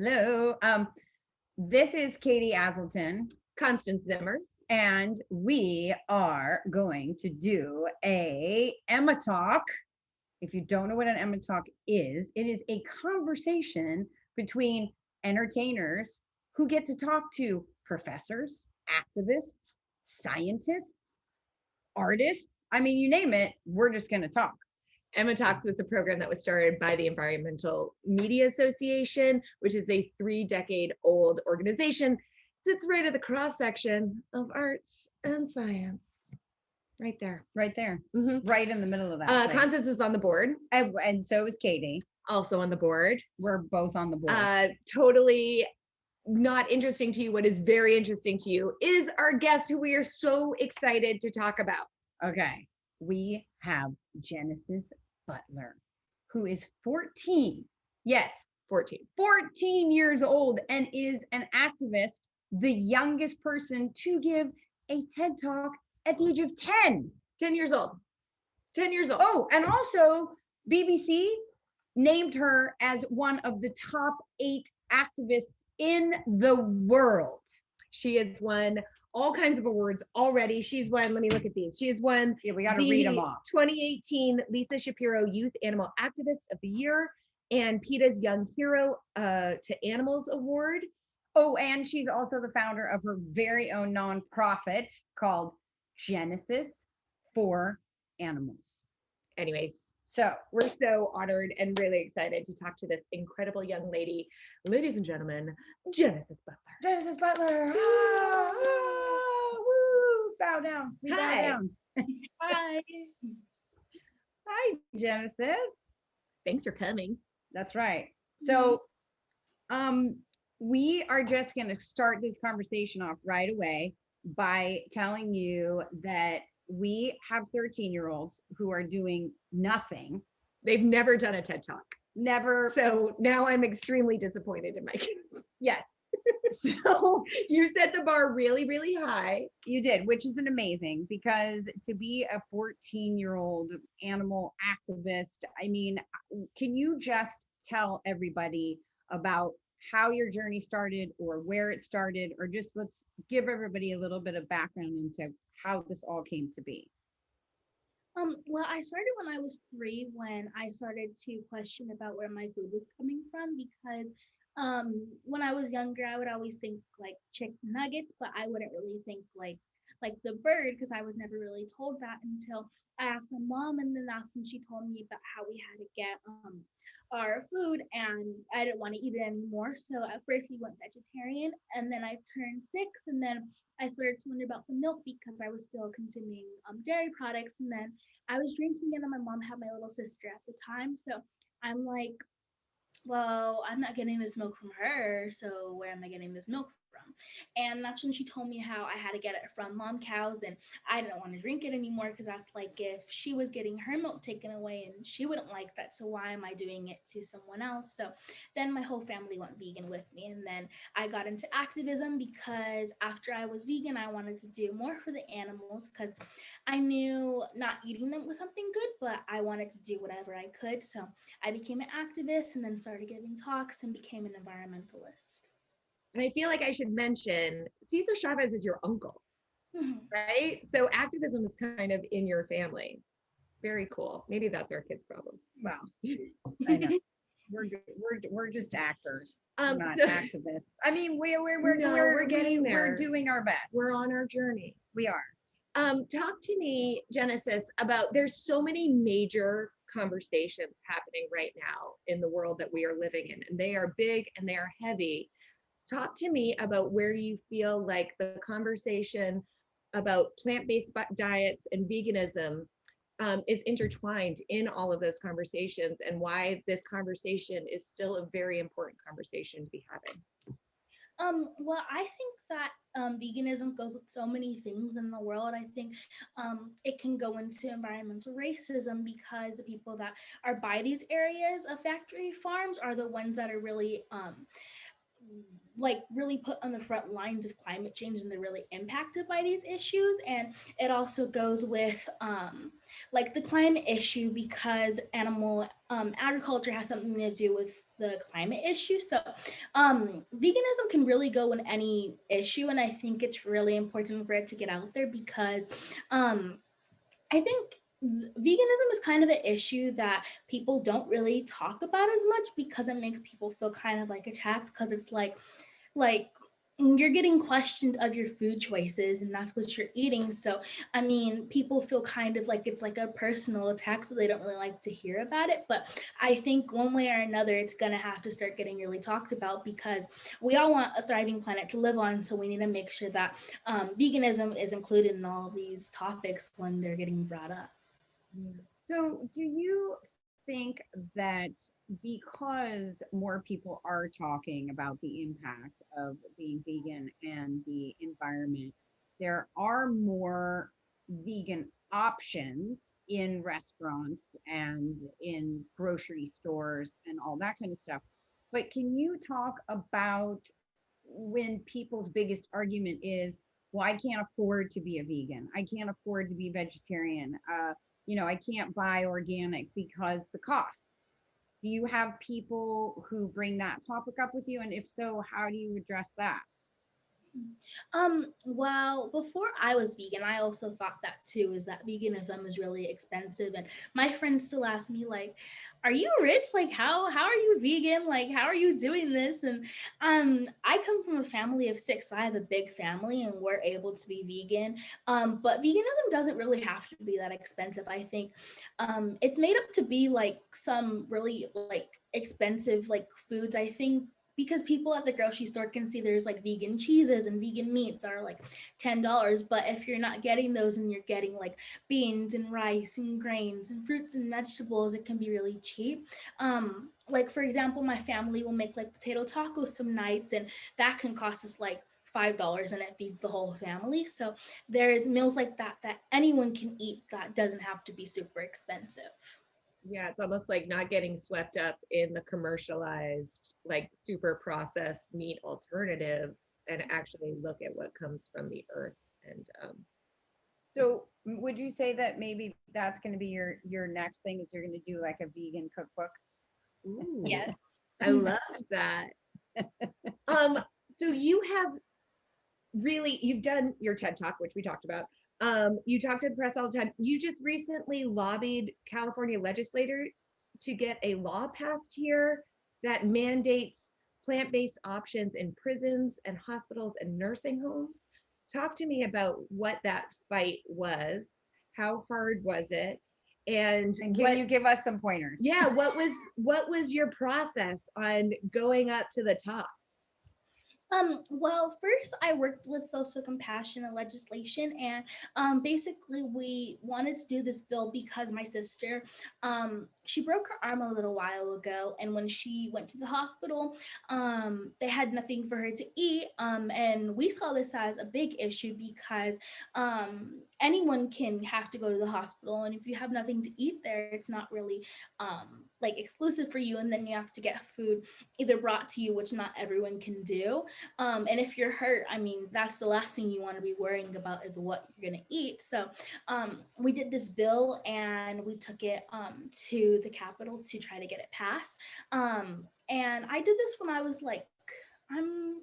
Hello. This is Katie Aselton, Constance Zimmer, and we are going to do a EMA Talk. If you don't know what an EMA Talk is, it is a conversation between entertainers who get to talk to professors, activists, scientists, artists. I mean, you name it, we're just going to talk. EMA Talks was a program that was started by the Environmental Media Association, which is a 3-decade-old organization. Sits right at the cross-section of arts and science. Right there. Right there. Mm-hmm. Right in the middle of that. Constance is on the board. And so is Katie. Also on the board. We're both on the board. Totally not interesting to you. What is very interesting to you is our guest, who we are so excited to talk about. Okay. We have Genesis Butler, who is 14. Yes, 14. 14 years old and is an activist, the youngest person to give a TED Talk at the age of 10. 10 years old. 10 years old. Oh, and also BBC named her as one of the top 8 activists in the world. She has won all kinds of awards already. She's won, let me look at these. She has won we got to read them off. 2018 Lisa Shapiro Youth Animal Activist of the Year and PETA's Young Hero to Animals Award. Oh, and she's also the founder of her very own nonprofit called Genesis for Animals. Anyways, so we're so honored and really excited to talk to this incredible young lady. Ladies and gentlemen, Genesis Butler. Genesis Butler. Woo. Bow down. We bow down. Hi. Hi, Genesis. Thanks for coming. That's right. So, we are just going to start this conversation off right away by telling you that we have 13-year-olds who are doing nothing. They've never done a TED Talk. Never. So now I'm extremely disappointed in my kids. Yes. So you set the bar really, really high. You did, which is an amazing, because to be a 14-year-old animal activist, I mean, can you just tell everybody about how your journey started or where it started, or just let's give everybody a little bit of background into how this all came to be? Well, I started when I was 3, when I started to question about where my food was coming from, because when I was younger, I would always think like chicken nuggets, but I wouldn't really think like the bird, because I was never really told that until I asked my mom, and then that's when she told me about how we had to get our food, and I didn't want to eat it anymore. So at first we went vegetarian, and then I turned 6, and then I started to wonder about the milk because I was still consuming dairy products, and then I was drinking it, and my mom had my little sister at the time. So I'm like, well, I'm not getting this milk from her, so where am I getting this milk from? And that's when she told me how I had to get it from mom cows, and I didn't want to drink it anymore because that's like if she was getting her milk taken away, and she wouldn't like that, so why am I doing it to someone else? So then my whole family went vegan with me, and then I got into activism because after I was vegan, I wanted to do more for the animals, because I knew not eating them was something good, but I wanted to do whatever I could. So I became an activist, and then started giving talks and became an environmentalist. And I feel like I should mention Cesar Chavez is your uncle, right? So activism is kind of in your family. Very cool. Maybe that's our kids' problem. Wow. I know. We're just actors. We're not activists. I mean, we're getting there. We're doing our best. We're on our journey. We are. Talk to me, Genesis, about there's so many major conversations happening right now in the world that we are living in, and they are big and they are heavy. Talk to me about where you feel like the conversation about plant-based diets and veganism is intertwined in all of those conversations, and why this conversation is still a very important conversation to be having. Well, I think that veganism goes with so many things in the world. I think it can go into environmental racism, because the people that are by these areas of factory farms are the ones that are really really put on the front lines of climate change, and they're really impacted by these issues. And it also goes with the climate issue, because animal agriculture has something to do with the climate issue. So veganism can really go in any issue, and I think it's really important for it to get out there because I think veganism is kind of an issue that people don't really talk about as much because it makes people feel kind of like attacked, because it's like you're getting questioned of your food choices and that's what you're eating. So I mean, people feel kind of like it's like a personal attack, so they don't really like to hear about it. But I think one way or another it's going to have to start getting really talked about, because we all want a thriving planet to live on. So we need to make sure that veganism is included in all of these topics when they're getting brought up. So, do you think that because more people are talking about the impact of being vegan and the environment, there are more vegan options in restaurants and in grocery stores and all that kind of stuff? But can you talk about when people's biggest argument is, well, I can't afford to be a vegan. I can't afford to be vegetarian. I can't buy organic because the cost. Do you have people who bring that topic up with you? And if so, how do you address that? Well, before I was vegan, I also thought that too, is that veganism is really expensive. And my friends still ask me, like, are you rich? Like, how are you vegan? Like, how are you doing this? And I come from a family of 6, so I have a big family and we're able to be vegan. But veganism doesn't really have to be that expensive. I think it's made up to be like some really like expensive like foods. I think because people at the grocery store can see there's like vegan cheeses and vegan meats are like $10, but if you're not getting those and you're getting like beans and rice and grains and fruits and vegetables, it can be really cheap. Like for example, my family will make like potato tacos some nights, and that can cost us like $5 and it feeds the whole family. So there's meals like that that anyone can eat that doesn't have to be super expensive. Yeah, it's almost like not getting swept up in the commercialized, like super processed meat alternatives, and actually look at what comes from the earth. And So, would you say that maybe that's going to be your next thing, is you're going to do like a vegan cookbook? ooh, Yes. I love that. Um, so you've done your TED Talk, which we talked about. You talk to the press all the time. You just recently lobbied California legislators to get a law passed here that mandates plant-based options in prisons and hospitals and nursing homes. Talk to me about what that fight was. How hard was it? And And can you give us some pointers? yeah, what was your process on going up to the top? Well, first I worked with social compassion and legislation, and basically we wanted to do this bill because my sister, she broke her arm a little while ago, and when she went to the hospital, they had nothing for her to eat, and we saw this as a big issue because anyone can have to go to the hospital, and if you have nothing to eat there, it's not really like exclusive for you, and then you have to get food either brought to you, which not everyone can do. And if you're hurt, I mean, that's the last thing you want to be worrying about is what you're going to eat. So we did this bill and we took it to the Capitol to try to get it passed. And I did this when I was like, I'm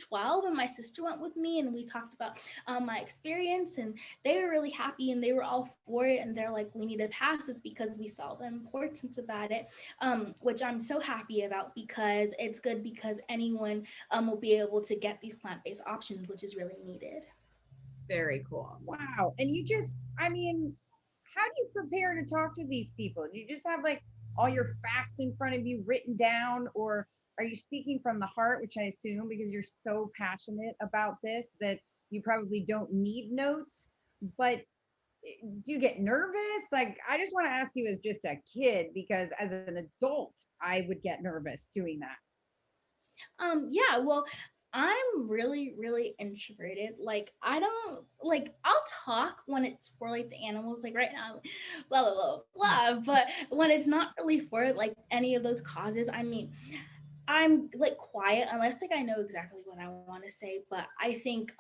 12, and my sister went with me and we talked about my experience, and they were really happy and they were all for it, and they're like, we need to pass this because we saw the importance about it, which I'm so happy about, because it's good because anyone will be able to get these plant-based options, which is really needed. Very cool. Wow. And I mean, how do you prepare to talk to these people? Do you just have like all your facts in front of you written down, or are you speaking from the heart, which I assume because you're so passionate about this that you probably don't need notes? But do you get nervous? Like, I just want to ask you as just a kid, because as an adult, I would get nervous doing that. Yeah, well, I'm really, really introverted. Like, I don't like, I'll talk when it's for like the animals, like right now, blah, blah, blah, blah. But when it's not really for like any of those causes, I mean, I'm like quiet unless like I know exactly what I want to say. But I think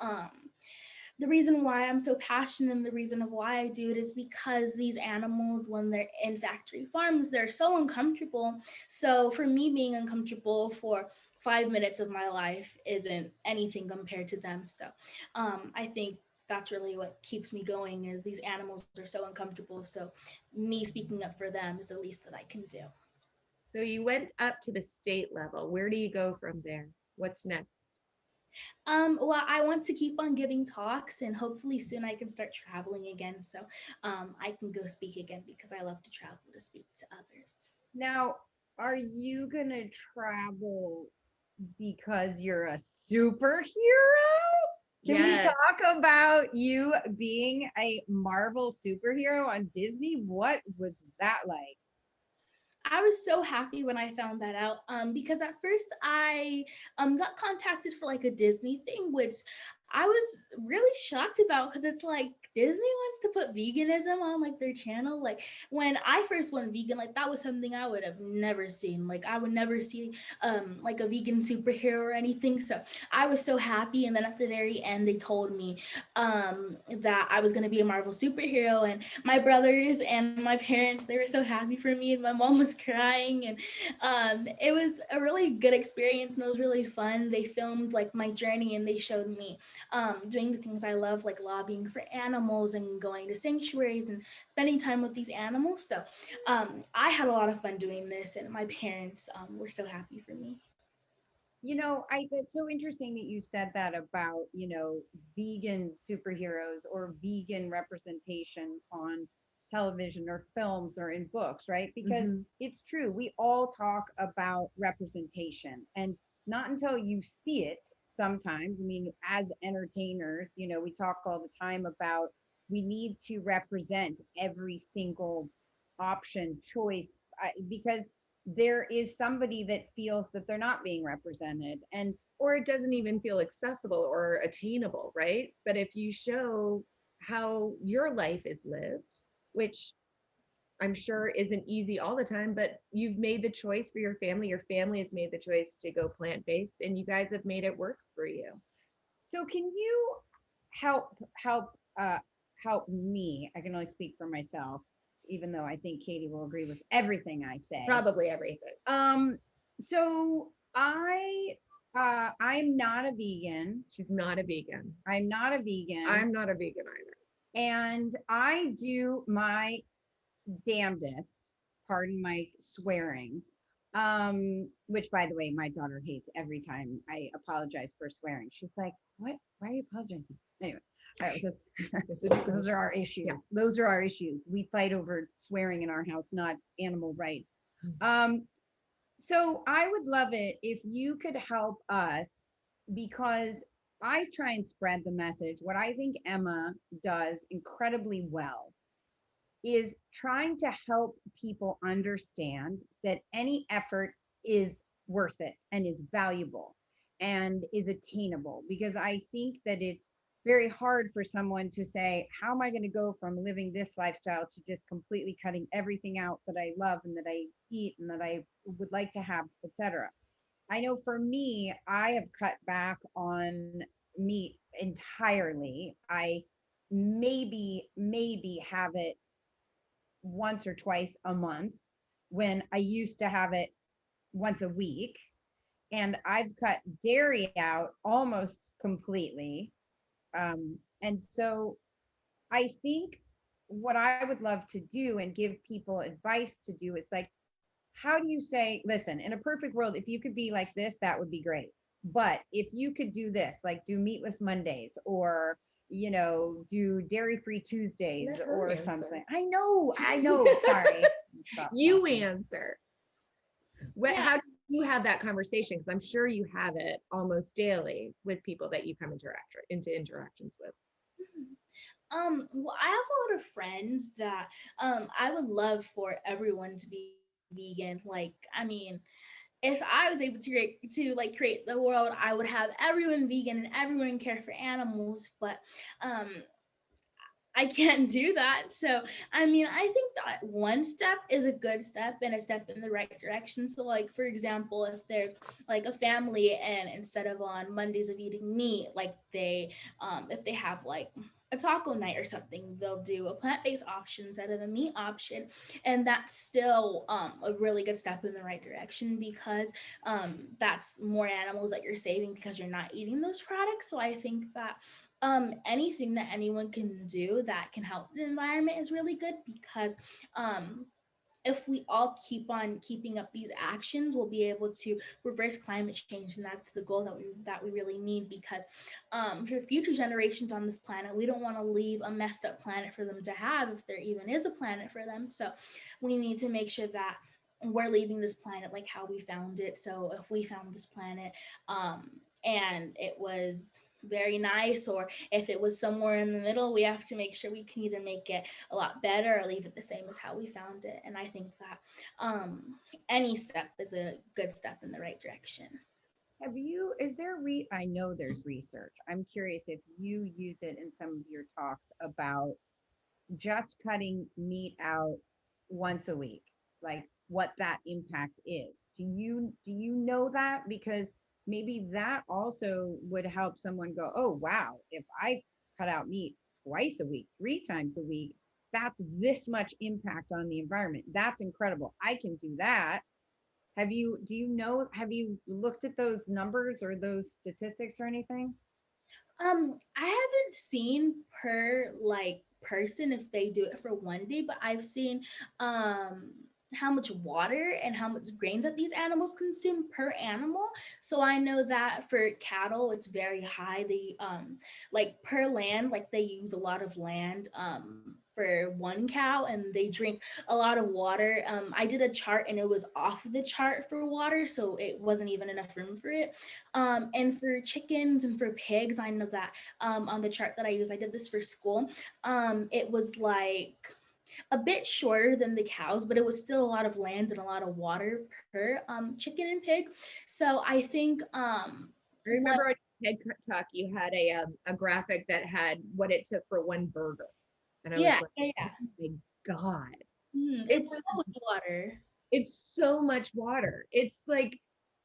the reason why I'm so passionate and the reason of why I do it is because these animals, when they're in factory farms, they're so uncomfortable. So for me, being uncomfortable for 5 minutes of my life isn't anything compared to them. So I think that's really what keeps me going, is these animals are so uncomfortable. So me speaking up for them is the least that I can do. So you went up to the state level. Where do you go from there? What's next? Well, I want to keep on giving talks, and hopefully soon I can start traveling again, so I can go speak again, because I love to travel to speak to others. Now, are you gonna travel because you're a superhero? Can we Yes. talk about you being a Marvel superhero on Disney? What was that like? I was so happy when I found that out, because at first I got contacted for like a Disney thing, which I was really shocked about, because it's like Disney wants to put veganism on like their channel. Like when I first went vegan, like that was something I would have never seen. Like I would never see like a vegan superhero or anything. So I was so happy. And then at the very end, they told me that I was gonna be a Marvel superhero, and my brothers and my parents, they were so happy for me, and my mom was crying, and it was a really good experience, and it was really fun. They filmed like my journey, and they showed me doing the things I love, like lobbying for animals and going to sanctuaries and spending time with these animals. So I had a lot of fun doing this, and my parents were so happy for me. You know, it's so interesting that you said that about, vegan superheroes or vegan representation on television or films or in books, right? Because Mhm. it's true, we all talk about representation, and not until you see it sometimes. I mean, as entertainers, we talk all the time about we need to represent every single option, choice, because there is somebody that feels that they're not being represented. And Or it doesn't even feel accessible or attainable, right? But if you show how your life is lived, which I'm sure isn't easy all the time, but you've made the choice for your family has made the choice to go plant-based, and you guys have made it work for you. so can you help uh help me? I can only speak for myself, even though I think Katie will agree with everything I say. Probably everything. um so I'm not a vegan. She's not a vegan. I'm not a vegan. I'm not a vegan either. And I do my damnedest, pardon my swearing, which by the way, my daughter hates every time I apologize for swearing. She's like, what? Why are you apologizing? Anyway, I was just, those are our issues. Yeah. Those are our issues. We fight over swearing in our house, not animal rights. So I would love it if you could help us, because I try and spread the message. What I think Emma does incredibly well is trying to help people understand that any effort is worth it and is valuable and is attainable. Because I think that it's very hard for someone to say, how am I going to go from living this lifestyle to just completely cutting everything out that I love and that I eat and that I would like to have, etc. I know for me, I have cut back on meat entirely. I maybe have it once or twice a month, when I used to have it once a week. And I've cut dairy out almost completely. And so I think what I would love to do and give people advice to do is like, how do you say, listen, in a perfect world, if you could be like this, that would be great. But if you could do this, like do meatless Mondays, or do dairy-free Tuesdays Let her or answer. something. I know, sorry. Stop You talking. answer. What, Yeah. how do you have that conversation? Because I'm sure you have it almost daily with people that you come into interactions with. Well, I have a lot of friends that I would love for everyone to be vegan. Like, I mean, if I was able to create the world, I would have everyone vegan and everyone care for animals. But um I can't do that. So, I mean, I think that one step is a good step and a step in the right direction. So, like, for example, if there's like a family and instead of on Mondays of eating meat, like if they have like a taco night or something, they'll do a plant-based option instead of a meat option. And that's still a really good step in the right direction because that's more animals that you're saving because you're not eating those products. So, I think that anything that anyone can do that can help the environment is really good because if we all keep on keeping up these actions, we'll be able to reverse climate change, and that's the goal that we really need. Because for future generations on this planet, we don't want to leave a messed up planet for them to have, if there even is a planet for them. So we need to make sure that we're leaving this planet like how we found it. So if we found this planet and it was very nice, or if it was somewhere in the middle, we have to make sure we can either make it a lot better or leave it the same as how we found it. And I think that any step is a good step in the right direction. Is there I know there's research. I'm curious if you use it in some of your talks about just cutting meat out once a week, like what that impact is. Do you know that? Because maybe that also would help someone go, oh wow, if I cut out meat twice a week, three times a week, that's this much impact on the environment. That's incredible. I can do that. Have you looked at those numbers or those statistics or anything? I haven't seen per like person if they do it for one day, but I've seen um how much water and how much grains that these animals consume per animal. So I know that for cattle it's very high. They like per land, like they use a lot of land for one cow and they drink a lot of water. I did a chart and it was off the chart for water, so it wasn't even enough room for it. And for chickens and for pigs, I know that on the chart that I use, I did this for school. It was like a bit shorter than the cows, but it was still a lot of land and a lot of water per chicken and pig. So I think I remember on TED Talk, you had a graphic that had what it took for one burger. And I was yeah, like, yeah, yeah. oh my God. It It's was, so much water. it's so much water. It's like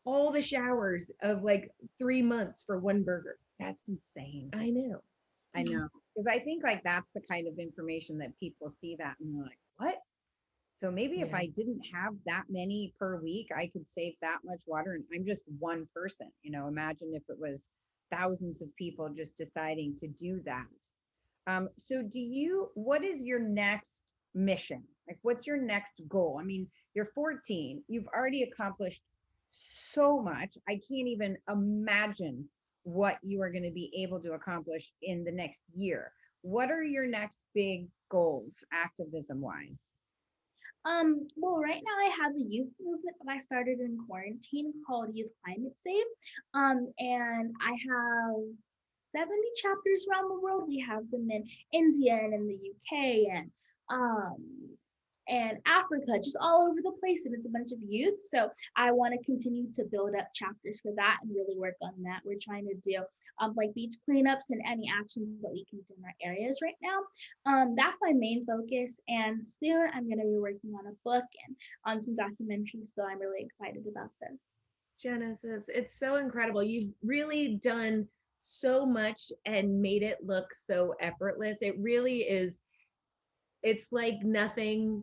all the showers of like 3 months for one burger. That's insane. I know. I know. Because I think like that's the kind of information that people see that and they're like, what? So maybe if Yeah. I didn't have that many per week, I could save that much water. And I'm just one person. Imagine if it was thousands of people just deciding to do that. So what is your next mission? Like, what's your next goal? I mean, you're 14, you've already accomplished so much. I can't even imagine what you are going to be able to accomplish in the next year. What are your next big goals, activism wise? Well, right now I have a youth movement that I started in quarantine called Youth Climate Save. And I have 70 chapters around the world. We have them in India and in the UK and Africa, just all over the place. And it's a bunch of youth. So I want to continue to build up chapters for that and really work on that. We're trying to do like beach cleanups and any actions that we can do in our areas right now. That's my main focus. And soon I'm going to be working on a book and on some documentaries. So I'm really excited about this. Genesis, it's so incredible. You've really done so much and made it look so effortless. It really is. It's like nothing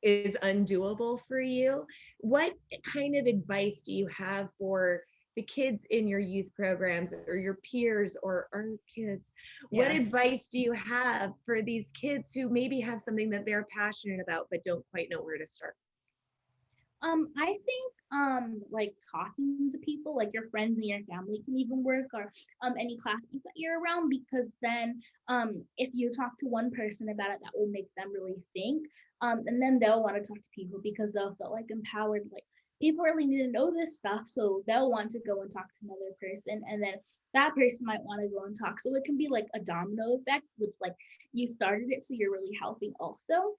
is undoable for you. What kind of advice do you have for the kids in your youth programs or your peers or our kids? What advice do you have for these kids who maybe have something that they're passionate about but don't quite know where to start? I think like talking to people, like your friends and your family can even work, or any classmates that you're around, because then if you talk to one person about it, that will make them really think. And then they'll want to talk to people because they'll feel like empowered, like people really need to know this stuff, so they'll want to go and talk to another person, and then that person might want to go and talk. So it can be like a domino effect, which like you started it, so you're really helping also.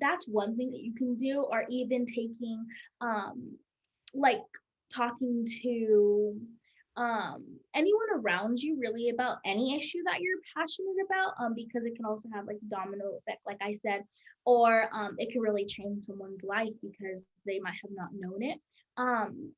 That's one thing that you can do, or even taking like talking to anyone around you really about any issue that you're passionate about, because it can also have like domino effect, like I said, or it can really change someone's life because they might have not known it.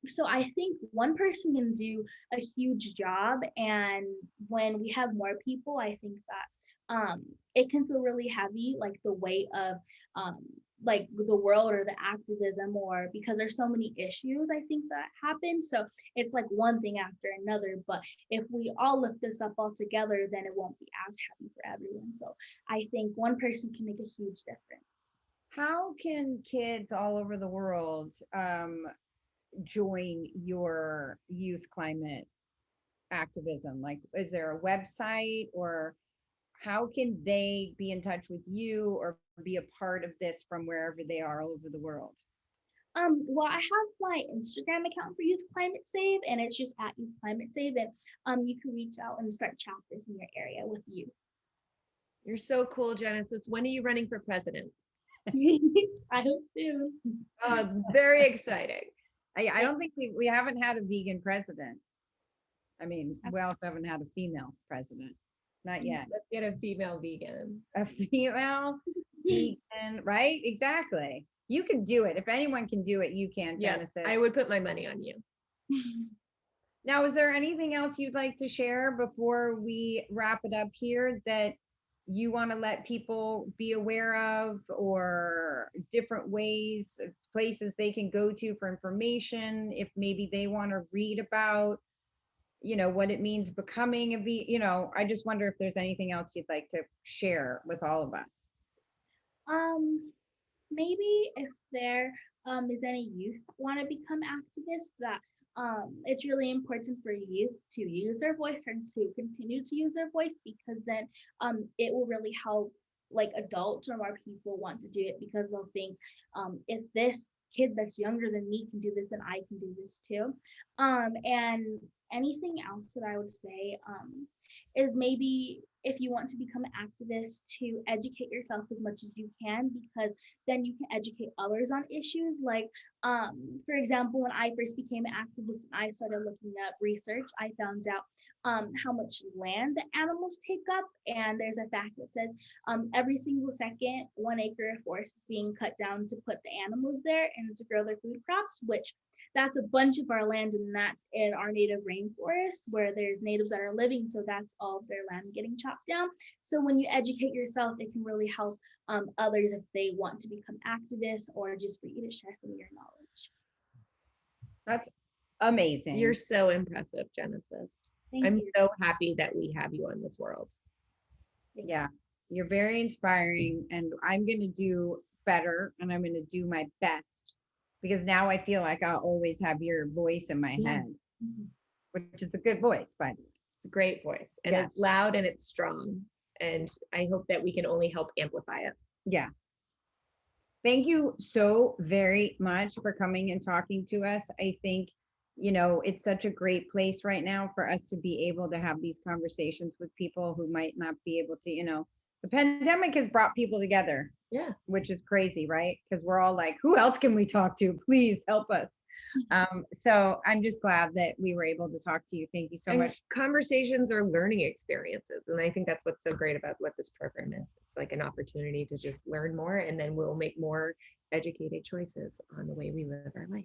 So I think one person can do a huge job, and when we have more people, I think that it can feel really heavy, like the weight of um, like the world or the activism, or because there's so many issues I think that happen. So it's like one thing after another. But if we all lift this up all together, then it won't be as heavy for everyone. So I think one person can make a huge difference. How can kids all over the world join your youth climate activism? Like, is there a website, or how can they be in touch with you or be a part of this from wherever they are all over the world? Well, I have my Instagram account for Youth Climate Save, and it's just at Youth Climate Save, and you can reach out and start chapters in your area with youth. You're so cool, Genesis. When are you running for president? I hope soon. Oh, it's very exciting. I don't think we haven't had a vegan president. I mean, we also haven't had a female president. Not yet. Let's get a female vegan. A female vegan, right? Exactly. You can do it. If anyone can do it, you can, Yeah, Genesis. I would put my money on you. Now, is there anything else you'd like to share before we wrap it up here that you want to let people be aware of, or different ways, places they can go to for information if maybe they want to read about, what it means becoming I just wonder if there's anything else you'd like to share with all of us. Maybe if there is any youth want to become activists, that it's really important for youth to use their voice and to continue to use their voice, because then it will really help like adults or more people want to do it, because they'll think if this kid that's younger than me can do this, then I can do this too. And anything else that I would say is maybe if you want to become an activist, to educate yourself as much as you can, because then you can educate others on issues. Like, for example, when I first became an activist and I started looking up research, I found out how much land the animals take up. And there's a fact that says every single second, 1 acre of forest is being cut down to put the animals there and to grow their food crops, which that's a bunch of our land, and that's in our native rainforest where there's natives that are living. So that's all of their land getting chopped down. So when you educate yourself, it can really help others if they want to become activists, or just for you to share some of your knowledge. That's amazing. You're so impressive, Genesis. I'm you. so happy that we have you on this world. Yeah, you're very inspiring, and I'm going to do better, and I'm going to do my best, because now I feel like I'll always have your voice in my head, which is a good voice, by the way. It's a great voice, and Yes. it's loud and it's strong. And I hope that we can only help amplify it. Yeah. Thank you so very much for coming and talking to us. I think, it's such a great place right now for us to be able to have these conversations with people who might not be able to, the pandemic has brought people together. Yeah. Which is crazy, right? Because we're all like, who else can we talk to? Please help us. So I'm just glad that we were able to talk to you. Thank you so much. Conversations are learning experiences. And I think that's what's so great about what this program is. It's like an opportunity to just learn more, and then we'll make more educated choices on the way we live our life.